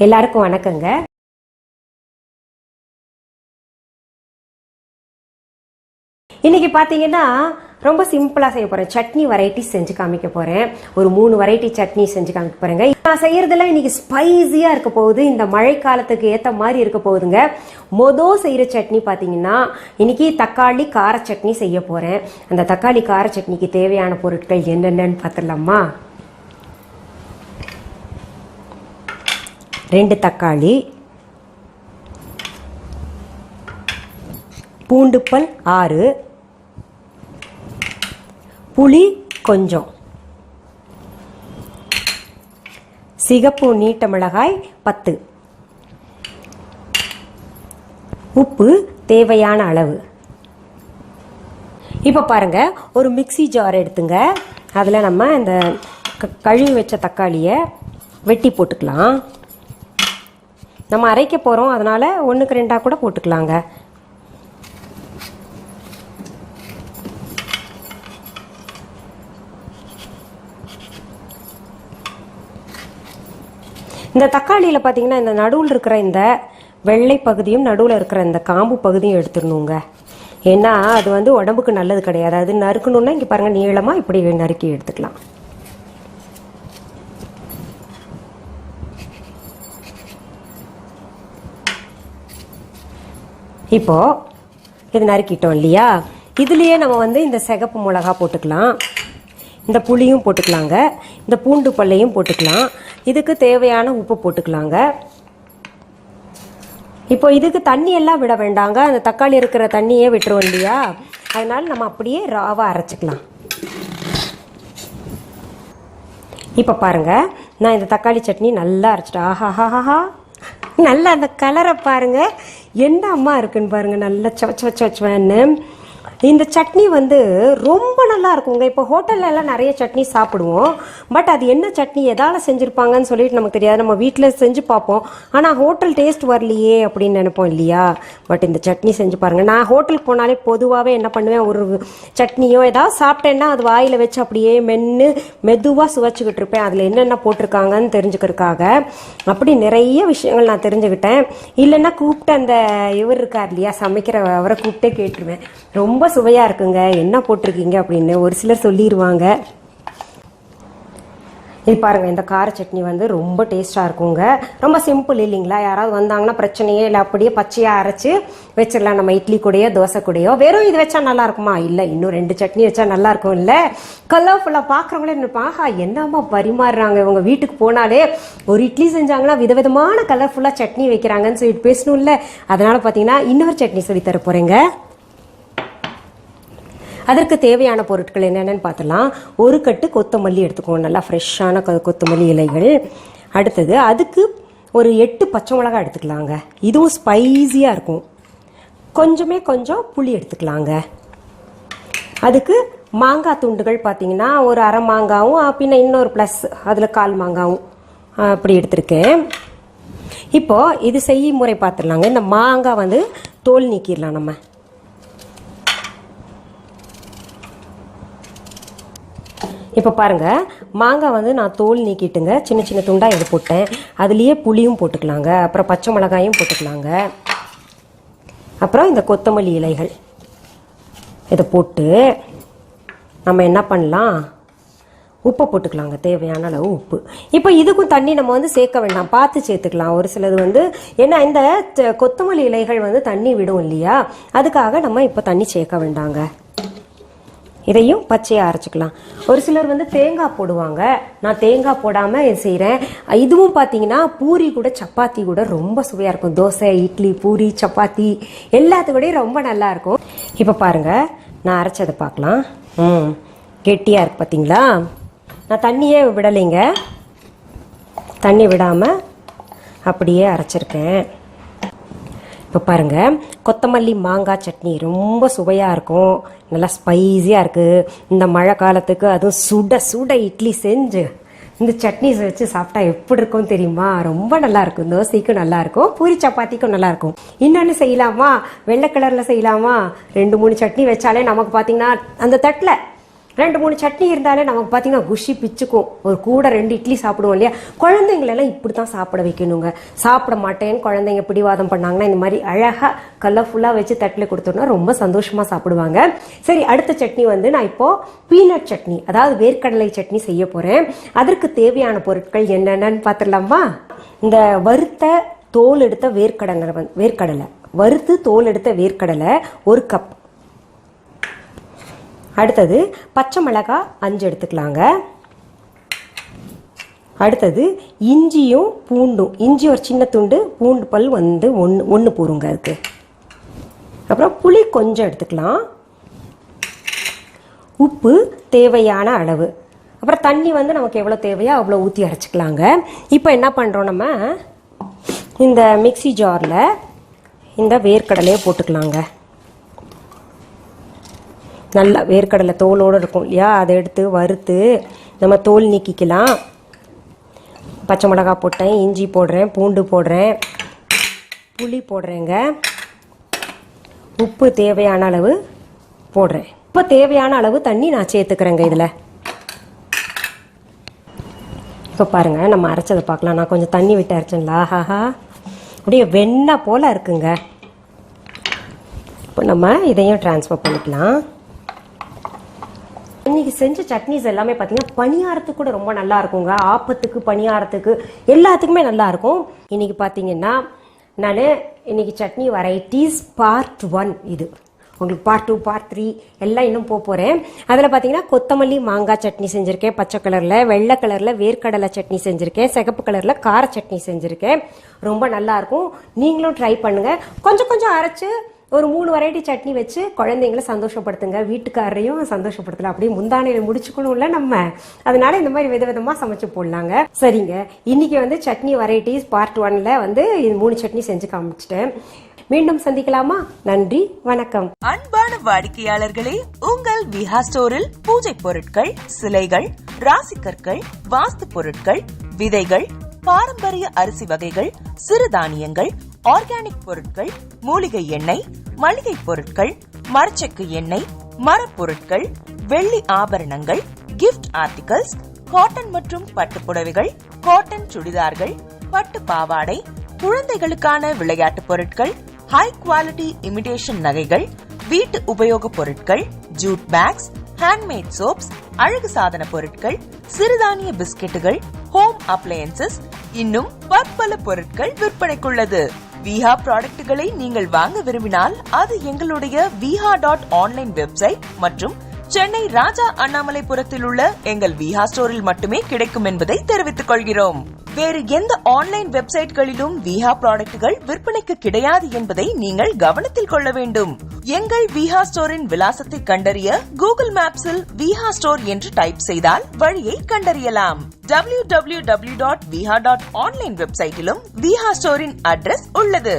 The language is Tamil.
எல்லாருக்கும் வணக்கங்க. இன்னைக்கு பார்த்தீங்கன்னா ரொம்ப சிம்பிளாக செய்ய போகிறேன். சட்னி வெரைட்டிஸ் செஞ்சு காமிக்க போகிறேன். ஒரு 3 வெரைட்டி சட்னி செஞ்சு காமிக்க போகிறேங்க. நான் செய்யறதெல்லாம் இன்னைக்கு ஸ்பைஸியாக இருக்க போகுது. இந்த மழைக்காலத்துக்கு ஏற்ற மாதிரி இருக்க போகுதுங்க. செய்கிற சட்னி பார்த்தீங்கன்னா இன்னைக்கு தக்காளி கார சட்னி செய்ய போகிறேன். அந்த தக்காளி கார சட்னிக்கு தேவையான பொருட்கள் என்னென்னு பார்த்துடலாமா? 2 தக்காளி, பூண்டுப்பல் 6, புளி கொஞ்சம், சிகப்பு நீட்ட மிளகாய் 10, உப்பு தேவையான அளவு. இப்போ பாருங்க, ஒரு மிக்ஸி ஜார் எடுத்துங்க. அதில் நம்ம இந்த கழுவி வச்ச தக்காளியை வெட்டி போட்டுக்கலாம். நம்ம அரைக்க போகிறோம், அதனால 1க்கு 2 கூட போட்டுக்கலாங்க. இந்த தக்காளியில் பார்த்தீங்கன்னா இந்த நடுவில் இருக்கிற இந்த வெள்ளை பகுதியும் நடுவில் இருக்கிற இந்த காம்பு பகுதியும் எடுத்துடணுங்க. ஏன்னா அது உடம்புக்கு நல்லது கிடையாது. அது நறுக்கணுன்னா இங்கே பாருங்கள், நீளமாக இப்படி நறுக்கி எடுத்துக்கலாம். இப்போ இது நறுக்கிட்டோம் இல்லையா? இதுலேயே நம்ம இந்த சிகப்பு மிளகா போட்டுக்கலாம், இந்த புளியும் போட்டுக்கலாங்க, இந்த பூண்டு பல்லையும் போட்டுக்கலாம். இதுக்கு தேவையான உப்பு போட்டுக்கலாங்க. இப்போ இதுக்கு தண்ணி எல்லாம் விட வேண்டாங்க. அந்த தக்காளி இருக்கிற தண்ணியே விட்டுருவோம் இல்லையா? அதனால நம்ம அப்படியே ராவா அரைச்சிக்கலாம். இப்போ பாருங்க, நான் இந்த தக்காளி சட்னி நல்லா அரைச்சிட்டேன். ஆஹாஹாஹா, நல்லா அந்த கலரை பாருங்க, என்ன அம்மா இருக்குன்னு பாருங்க, நல்லா சவச்சவச்சவன்னு. இந்த சட்னி ரொம்ப நல்லா இருக்குங்க. இப்போ ஹோட்டல்ல எல்லாம் நிறைய சட்னி சாப்பிடுவோம். பட் அது என்ன சட்னி, எதால செஞ்சிருப்பாங்கன்னு சொல்லிட்டு நமக்கு தெரியாது. நம்ம வீட்டில் செஞ்சு பார்ப்போம், ஆனால் ஹோட்டல் டேஸ்ட் வரலையே அப்படின்னு நினைப்போம் இல்லையா? பட் இந்த சட்னி செஞ்சு பாருங்க. நான் ஹோட்டலுக்கு போனாலே பொதுவாகவே என்ன பண்ணுவேன், ஒரு சட்னியோ ஏதாவது சாப்பிட்டேன்னா அது வாயில் வச்சு அப்படியே மெதுவாக சுவைச்சிக்கிட்டு இருப்பேன். அதில் என்னென்ன போட்டிருக்காங்கன்னு தெரிஞ்சுக்கிறதுக்காக. அப்படி நிறைய விஷயங்கள் நான் தெரிஞ்சுக்கிட்டேன். இல்லைன்னா கூப்பிட்டு அந்த இவர் இருக்கார் இல்லையா, சமைக்கிற அவரை கூப்பிட்டே கேட்டுருவேன், ரொம்ப சுவையா இருக்குங்க, என்ன போட்டிருக்கீங்க அப்படின்னு. ஒரு சிலர் சொல்லிடுவாங்க. இது பாருங்க, இந்த கார சட்னி ரொம்ப டேஸ்டா இருக்குங்க. ரொம்ப சிம்பிள் இல்லைங்களா? யாராவது வந்தாங்கன்னா பிரச்சனையே இல்லை, அப்படியே பச்சையா அரைச்சு வச்சிடலாம். நம்ம இட்லி கூடயோ தோசை கூடயோ. வெறும் இது வச்சா நல்லா இருக்குமா? இல்லை, இன்னும் 2 சட்னி வச்சா நல்லா இருக்கும். இல்லை, கலர்ஃபுல்லா பாக்குறவங்களே நினைப்பாங்க, என்னம்மா பரிமாறுறாங்க இவங்க, வீட்டுக்கு போனாலே ஒரு இட்லி செஞ்சாங்கன்னா விதவிதமான கலர்ஃபுல்லா சட்னி வைக்கிறாங்கன்னு சொல்லிட்டு பேசணும்ல. அதனால பாத்தீங்கன்னா இன்னொரு சட்னி சொல்லி தர போறேங்க. அதற்கு தேவையான பொருட்கள் என்னென்னு பார்த்தலாம். 1 கட்டு கொத்தமல்லி எடுத்துக்கோங்க, நல்லா ஃப்ரெஷ்ஷான கொத்தமல்லி இலைகள். அடுத்தது அதுக்கு ஒரு 8 பச்சை மிளகாய் எடுத்துக்கலாங்க, இதுவும் ஸ்பைஸியாக இருக்கும். கொஞ்சம் புளி எடுத்துக்கலாங்க. அதுக்கு மாங்காய் துண்டுகள் பார்த்தீங்கன்னா ஒரு அரை மாங்காவும் பின்ன இன்னொரு ப்ளஸ் அதில் 1/4 மாங்காவும் அப்படி எடுத்திருக்கேன். இப்போ இது செய்யும் முறை பார்த்துடலாங்க. இந்த மாங்காய் தோல் நீக்கிடலாம். நம்ம இப்போ பாருங்க, மாங்காய் நான் தோல் நீக்கிட்டுங்க சின்ன சின்ன துண்டாக இது போட்டேன். அதுலேயே புளியும் போட்டுக்கலாங்க, அப்புறம் பச்சை மிளகாயும் போட்டுக்கலாங்க, அப்புறம் இந்த கொத்தமல்லி இலைகள் இதை போட்டு நம்ம என்ன பண்ணலாம், உப்பு போட்டுக்கலாங்க, தேவையான அளவு உப்பு. இப்போ இதுக்கும் தண்ணி நம்ம சேர்க்க வேண்டாம், பார்த்து சேர்த்துக்கலாம். ஒரு சிலது ஏன்னா இந்த கொத்தமல்லி இலைகள் தண்ணி விடும் இல்லையா, அதுக்காக நம்ம இப்போ தண்ணி சேர்க்க வேண்டாங்க. இதையும் பச்சையாக அரைச்சிக்கலாம். ஒரு சிலர் தேங்காய் போடுவாங்க, நான் தேங்காய் போடாமல் இது செய்கிறேன். இதுவும் பார்த்தீங்கன்னா பூரி கூட சப்பாத்தி கூட ரொம்ப சுவையாக இருக்கும். தோசை, இட்லி, பூரி, சப்பாத்தி எல்லாத்துக்கூடயும் ரொம்ப நல்லா இருக்கும். இப்போ பாருங்கள், நான் அரைச்சதை பார்க்கலாம். கெட்டியாக இருக்கு பார்த்தீங்களா? நான் தண்ணியே விடலைங்க, தண்ணி விடாமல் அப்படியே அரைச்சிருக்கேன். இப்போ பாருங்கள், கொத்தமல்லி மாங்காய் சட்னி ரொம்ப சுவையாக இருக்கும், நல்லா ஸ்பைஸியாக இருக்குது. இந்த மழை காலத்துக்கு அதுவும் சுட சுட இட்லி செஞ்சு இந்த சட்னி வச்சு சாப்பிட்டா எப்படி இருக்கும் தெரியுமா? ரொம்ப நல்லா இருக்கும். தோசைக்கும் நல்லா இருக்கும், பூரி சப்பாத்திக்கும் நல்லா இருக்கும். இன்னொன்று செய்யலாமா, வெள்ளை கலரில் செய்யலாமா? 2-3 சட்னி வச்சாலே நமக்கு பார்த்தீங்கன்னா அந்த தட்டில் 2-3 சட்னி இருந்தாலே நமக்கு பார்த்தீங்கன்னா குஷி பிச்சுக்கும். ஒரு கூட 2 இட்லி சாப்பிடுவோம் இல்லையா? குழந்தைங்களெல்லாம் இப்படி தான் சாப்பிட வைக்கணுங்க. சாப்பிட மாட்டேன்னு குழந்தைங்க பிடிவாதம் பண்ணாங்கன்னா இந்த மாதிரி அழகாக கலர்ஃபுல்லாக வச்சு தட்டில் கொடுத்தோம்னா ரொம்ப சந்தோஷமாக சாப்பிடுவாங்க. சரி, அடுத்த சட்னி வந்து நான் இப்போது பீனட் சட்னி, அதாவது வேர்க்கடலை சட்னி செய்ய போகிறேன். அதற்கு தேவையான பொருட்கள் என்னென்னு பார்த்துடலாமா? இந்த வறுத்த தோல் எடுத்த வேர்க்கடலை வறுத்து தோல் எடுத்த வேர்க்கடலை 1 கப். அடுத்தது பச்சை மிளகாய் 5 எடுத்துக்கலாங்க. அடுத்தது இஞ்சியும் பூண்டும், இஞ்சி ஒரு சின்ன துண்டு, பூண்டு பல் வந்து ஒன்று போருங்க அதுக்கு. அப்புறம் புளி கொஞ்சம் எடுத்துக்கலாம். உப்பு தேவையான அளவு. அப்புறம் தண்ணி வந்து நமக்கு எவ்வளோ தேவையோ அவ்வளோ ஊற்றி அரைச்சிக்கலாங்க. இப்போ என்ன பண்ணுறோம், நம்ம இந்த மிக்ஸி ஜாரில் இந்த வேர்க்கடலையை போட்டுக்கலாங்க. நல்லா வேர்க்கடலை தோலோடு இருக்கும் இல்லையா? அதை எடுத்து வறுத்து நம்ம தோல் நீக்கிக்கலாம். பச்சை மிளகாய் போட்டேன், இஞ்சி போடுறேன், பூண்டு போடுறேன், புளி போடுறேங்க. உப்பு தேவையான அளவு போடுறேன். இப்போ தேவையான அளவு தண்ணி நான் சேர்த்துக்கிறேங்க இதில். இப்போ பாருங்கள், நம்ம அரைச்சதை பார்க்கலாம். நான் கொஞ்சம் தண்ணி விட்டு அரைச்சேன்ல, ஆஹாஹா அப்படியே வெண்ணெய் போல் இருக்குங்க. இப்போ நம்ம இதையும் ட்ரான்ஸ்ஃபர் பண்ணிக்கலாம். இன்னைக்கு செஞ்ச சட்னிஸ் எல்லாமே பார்த்தீங்கன்னா பணியாரத்துக்கு கூட ரொம்ப நல்லா இருக்குங்க. ஆப்பத்துக்கு, பணியாரத்துக்கு, எல்லாத்துக்குமே நல்லா இருக்கும். இன்னைக்கு பார்த்தீங்கன்னா நான் இன்னைக்கு சட்னி வெரைட்டிஸ் பார்ட் 1, இது உங்களுக்கு பார்ட் 2, பார்ட் 3 எல்லாம் இன்னும் போகிறேன். அதில் பார்த்தீங்கன்னா கொத்தமல்லி மாங்காய் சட்னி செஞ்சுருக்கேன், பச்சை கலரில். வெள்ளை கலரில் வேர்க்கடலை சட்னி செஞ்சுருக்கேன். சிகப்பு கலரில் கார சட்னி செஞ்சுருக்கேன். ரொம்ப நல்லாயிருக்கும். நீங்களும் ட்ரை பண்ணுங்கள். கொஞ்சம் கொஞ்சம் அரைச்சி ஒரு 3 வெரைட்டி சட்னி வச்சு குழந்தைங்களை சந்தோஷப்படுத்துங்க, வீட்டுக்காரரையும் சந்தோஷப்படுத்தலாம். அப்படியே முந்தானையில முடிச்சுக்கணும்ல நம்ம, அதனால இந்த மாதிரி விதவிதமா சமைச்சு போடலாங்க. சரிங்க, இன்னைக்கு வந்து சட்னி வெரைட்டிஸ் பார்ட் 1ல வந்து 3 சட்னி செஞ்சு காமிச்சிட்டேன். மீண்டும் சந்திக்கலாமா? நன்றி, வணக்கம். அன்பான வாடிக்கையாளர்களே, உங்கள் விஹா ஸ்டோரில் பூஜை பொருட்கள், சிலைகள், ராசிக்கற்கள், வாஸ்து பொருட்கள், விதைகள், பாரம்பரிய அரிசி வகைகள், சிறுதானியங்கள், ஆர்கானிக் பொருட்கள், மூலிகை எண்ணெய், மளிகை பொருட்கள், மரச்செக்கு எண்ணெய், மரப்பொருட்கள், வெள்ளி ஆபரணங்கள், கிஃப்ட் ஆர்டிகல்ஸ், காட்டன் மற்றும் பட்டு புடவைகள், காட்டன் சுடிதார்கள், பட்டு பாவாடை, குழந்தைகளுக்கான விளையாட்டு பொருட்கள், ஹை குவாலிட்டி இமிடேஷன் நகைகள், வீட்டு உபயோக பொருட்கள், ஜூட் பேக்ஸ், ஹேண்ட்மேட் சோப்ஸ், அழகு சாதன பொருட்கள், சிறுதானிய பிஸ்கெட்டுகள், ஹோம் அப்ளையன்சஸ், இன்னும் பற்பல பொருட்கள் விற்பனைக்குள்ளது. விஹா ப்ராடக்ட்களை நீங்கள் வாங்க விரும்பினால் அது எங்களுடைய viha.online வெப்சைட் மற்றும் சென்னை ராஜா அண்ணாமலைபுரத்தில் உள்ள எங்கள் விஹா ஸ்டோரில் மட்டுமே கிடைக்கும் என்பதை தெரிவித்துக் கொள்கிறோம். வேறு எந்த ஆன்லைன் வெப்சைட்களிலும் விஹா ப்ராடக்ட்கள் விற்பனைக்கு கிடையாது என்பதை நீங்கள் கவனத்தில் கொள்ள வேண்டும். எங்கள் விஹா ஸ்டோரின் விலாசத்தை கண்டறிய கூகுள் மேப்ஸில் விஹா ஸ்டோர் என்று டைப் செய்தால் வழியை கண்டறியலாம். www.viha.online வெப்சைட்டிலும் விஹா ஸ்டோரின் அட்ரஸ் உள்ளது.